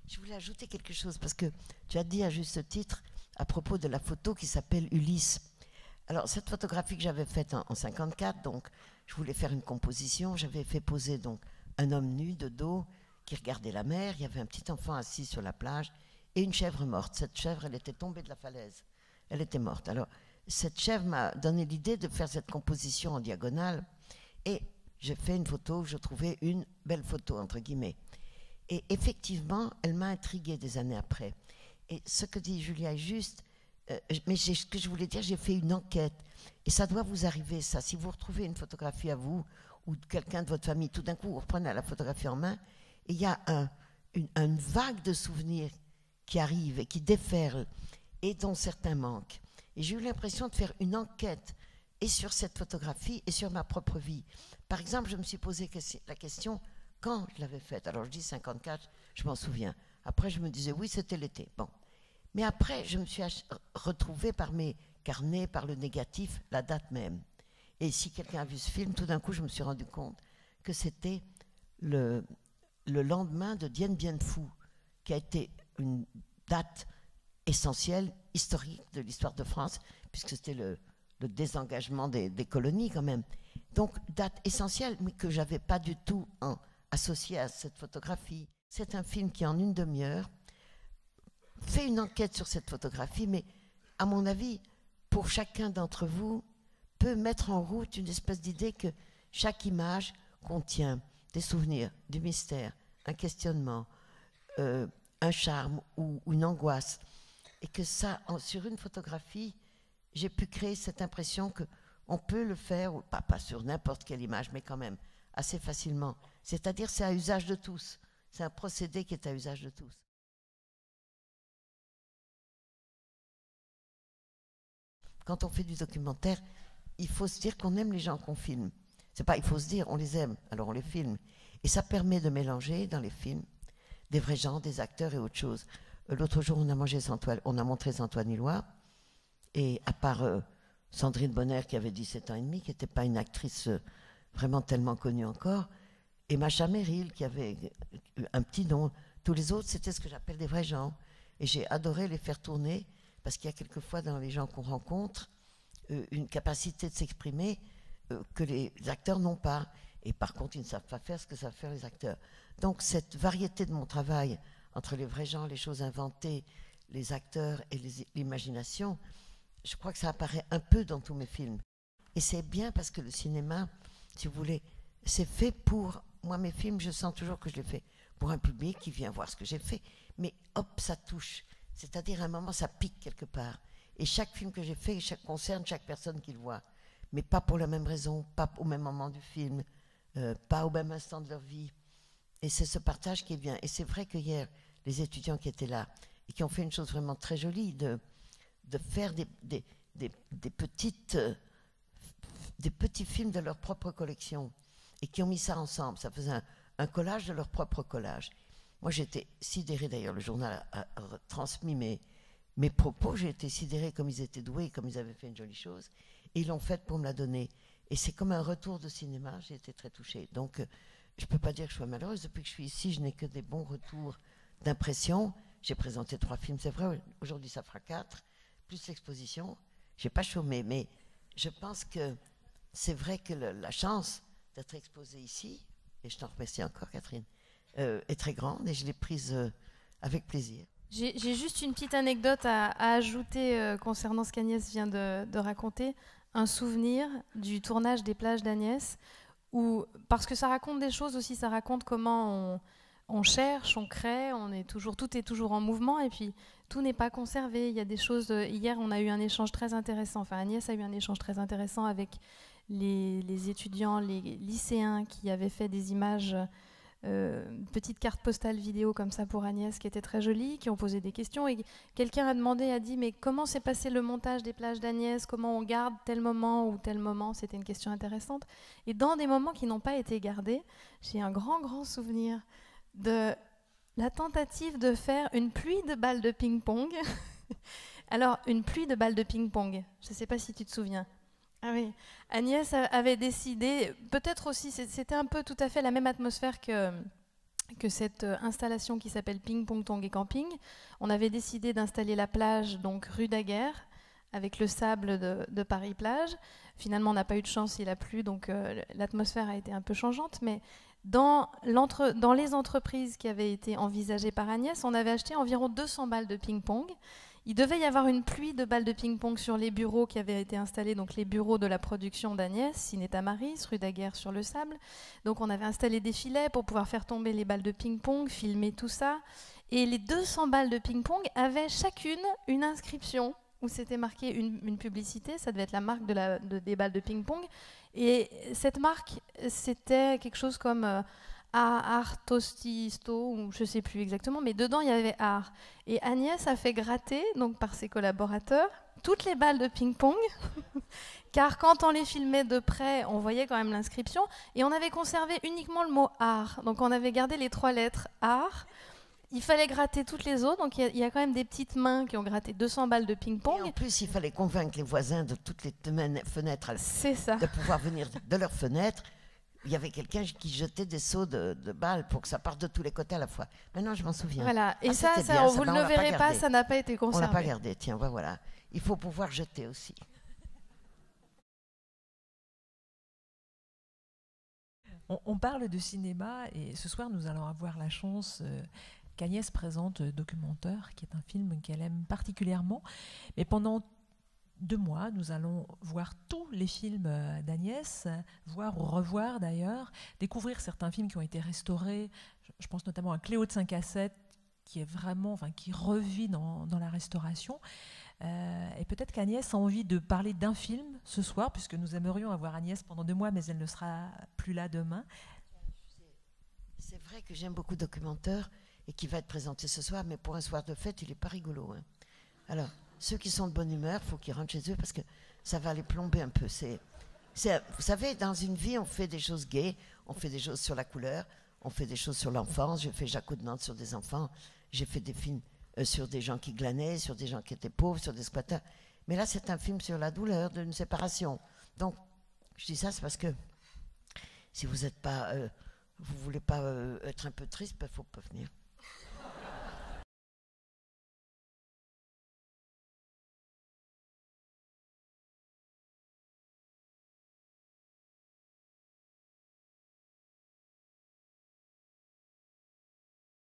Je voulais ajouter quelque chose, parce que tu as dit à juste titre, à propos de la photo qui s'appelle Ulysse. Alors, cette photographie que j'avais faite en 54, donc, je voulais faire une composition. J'avais fait poser donc un homme nu de dos qui regardait la mer. Il y avait un petit enfant assis sur la plage et une chèvre morte. Cette chèvre, elle était tombée de la falaise. Elle était morte. Alors, cette chèvre m'a donné l'idée de faire cette composition en diagonale. Et j'ai fait une photo, je trouvais une belle photo, entre guillemets. Et effectivement, elle m'a intriguée des années après. Et ce que dit Julia est juste, mais ce que je voulais dire, j'ai fait une enquête. Et ça doit vous arriver, ça. Si vous retrouvez une photographie à vous, ou de quelqu'un de votre famille, tout d'un coup, vous reprenez la photographie en main, et il y a une vague de souvenirs qui arrive et qui déferle, et dont certains manquent. Et j'ai eu l'impression de faire une enquête, et sur cette photographie, et sur ma propre vie. Par exemple, je me suis posé la question, quand je l'avais faite. Alors je dis 54, je m'en souviens. Après, je me disais, oui, c'était l'été. Bon. Mais après, je me suis retrouvée par mes carnets, par le négatif, la date même. Et si quelqu'un a vu ce film, tout d'un coup, je me suis rendu compte que c'était le lendemain de Dien Bien Phu, qui a été une date essentielle, historique de l'histoire de France, puisque c'était le désengagement des colonies quand même. Donc, date essentielle, mais que je n'avais pas du tout associée à cette photographie. C'est un film qui, en une demi-heure, fait une enquête sur cette photographie, mais à mon avis, pour chacun d'entre vous, peut mettre en route une espèce d'idée que chaque image contient des souvenirs, du mystère, un questionnement, un charme ou une angoisse. Et que ça, sur une photographie, j'ai pu créer cette impression qu'on peut le faire, pas sur n'importe quelle image, mais quand même assez facilement. C'est-à-dire c'est à usage de tous. C'est un procédé qui est à usage de tous. Quand on fait du documentaire, il faut se dire qu'on aime les gens qu'on filme. C'est pas, il faut se dire, on les aime, alors on les filme. Et ça permet de mélanger dans les films des vrais gens, des acteurs et autre chose. L'autre jour, on a montré Antoine Hillois, et à part Sandrine Bonner, qui avait 17 ans et demi, qui n'était pas une actrice vraiment tellement connue encore, et Macha Merrill, qui avait un petit nom. Tous les autres, c'était ce que j'appelle des vrais gens. Et j'ai adoré les faire tourner, parce qu'il y a quelquefois dans les gens qu'on rencontre une capacité de s'exprimer que les acteurs n'ont pas. Et par contre, ils ne savent pas faire ce que savent faire les acteurs. Donc cette variété de mon travail, entre les vrais gens, les choses inventées, les acteurs et l'imagination, je crois que ça apparaît un peu dans tous mes films. Et c'est bien parce que le cinéma, si vous voulez, c'est fait pour... Moi, mes films, je sens toujours que je les fais pour un public qui vient voir ce que j'ai fait. Mais hop, ça touche. C'est-à-dire, à un moment, ça pique quelque part. Et chaque film que j'ai fait concerne chaque personne qui le voit. Mais pas pour la même raison, pas au même moment du film, pas au même instant de leur vie. Et c'est ce partage qui est bien. Et c'est vrai que hier, les étudiants qui étaient là, et qui ont fait une chose vraiment très jolie, de faire des petits films de leur propre collection, et qui ont mis ça ensemble. Ça faisait un collage de leur propre collage. Moi, j'étais sidérée, d'ailleurs, le journal a transmis mes propos, j'ai été sidérée comme ils étaient doués, comme ils avaient fait une jolie chose, et ils l'ont fait pour me la donner. Et c'est comme un retour de cinéma, j'ai été très touchée. Donc, je ne peux pas dire que je sois malheureuse. Depuis que je suis ici, je n'ai que des bons retours d'impression. J'ai présenté 3 films, c'est vrai, aujourd'hui ça fera 4, plus l'exposition. Je n'ai pas chômé, mais je pense que c'est vrai que la chance d'être exposée ici, et je t'en remercie encore, Catherine, est très grande, et je l'ai prise avec plaisir. J'ai juste une petite anecdote à ajouter concernant ce qu'Agnès vient de raconter. Un souvenir du tournage des plages d'Agnès, parce que ça raconte des choses aussi, ça raconte comment on cherche, on crée, tout est toujours en mouvement, et puis tout n'est pas conservé. Il y a des choses. Hier, on a eu un échange très intéressant. Enfin, Agnès a eu un échange très intéressant avec les étudiants, les lycéens qui avaient fait des images. Une petite carte postale vidéo comme ça pour Agnès qui était très jolie, qui ont posé des questions, et quelqu'un a dit mais comment s'est passé le montage des plages d'Agnès, comment on garde tel moment ou tel moment, c'était une question intéressante. Et dans des moments qui n'ont pas été gardés, j'ai un grand souvenir de la tentative de faire une pluie de balles de ping-pong. Alors une pluie de balles de ping-pong, je ne sais pas si tu te souviens. Ah oui, Agnès avait décidé, peut-être aussi, c'était un peu tout à fait la même atmosphère que cette installation qui s'appelle Ping Pong Tong et Camping, on avait décidé d'installer la plage, donc rue Daguerre, avec le sable de Paris-Plage. Finalement, on n'a pas eu de chance, il a plu, donc l'atmosphère a été un peu changeante. Mais dans les entreprises qui avaient été envisagées par Agnès, on avait acheté environ 200 balles de ping-pong. Il devait y avoir une pluie de balles de ping-pong sur les bureaux qui avaient été installés, donc les bureaux de la production d'Agnès, Ciné Tamaris, rue Daguerre sur le sable. Donc on avait installé des filets pour pouvoir faire tomber les balles de ping-pong, filmer tout ça. Et les 200 balles de ping-pong avaient chacune une inscription où c'était marqué une publicité, ça devait être la marque des balles de ping-pong. Et cette marque, c'était quelque chose comme Art Tostisto, ou je ne sais plus exactement, mais dedans il y avait Art. Et Agnès a fait gratter, donc par ses collaborateurs, toutes les balles de ping-pong, car quand on les filmait de près, on voyait quand même l'inscription, et on avait conservé uniquement le mot Art. Donc on avait gardé les 3 lettres Art. Il fallait gratter toutes les autres, donc il y a quand même des petites mains qui ont gratté 200 balles de ping-pong. Et en plus, il fallait convaincre les voisins de toutes les fenêtres de pouvoir venir de leurs fenêtres. Il y avait quelqu'un qui jetait des seaux de balles pour que ça parte de tous les côtés à la fois. Maintenant, je m'en souviens. Voilà. Et ça, bien, vous ne le verrez pas, ça n'a pas été On conservé. ne l'a pas gardé, tiens, voilà. Il faut pouvoir jeter aussi. On parle de cinéma et ce soir, nous allons avoir la chance qu'Agnès présente Documentaire, qui est un film qu'elle aime particulièrement. Mais pendant 2 mois, nous allons voir tous les films d'Agnès, voir ou revoir d'ailleurs, découvrir certains films qui ont été restaurés. Je pense notamment à Cléo de 5 à 7, qui est vraiment, qui revit dans la restauration. Et peut-être qu'Agnès a envie de parler d'un film ce soir, puisque nous aimerions avoir Agnès pendant 2 mois, mais elle ne sera plus là demain. C'est vrai que j'aime beaucoup Documentaire et qui va être présenté ce soir, mais pour un soir de fête, il n'est pas rigolo. Hein. Alors, ceux qui sont de bonne humeur, il faut qu'ils rentrent chez eux parce que ça va les plomber un peu. Vous savez, dans une vie, on fait des choses gaies, on fait des choses sur la couleur, on fait des choses sur l'enfance. J'ai fait Jaco de Nantes sur des enfants, j'ai fait des films sur des gens qui glanaient, sur des gens qui étaient pauvres, sur des squatteurs. Mais là, c'est un film sur la douleur d'une séparation. Donc, je dis ça, c'est parce que si vous n'êtes pas, vous voulez pas être un peu triste, il ne faut pas venir.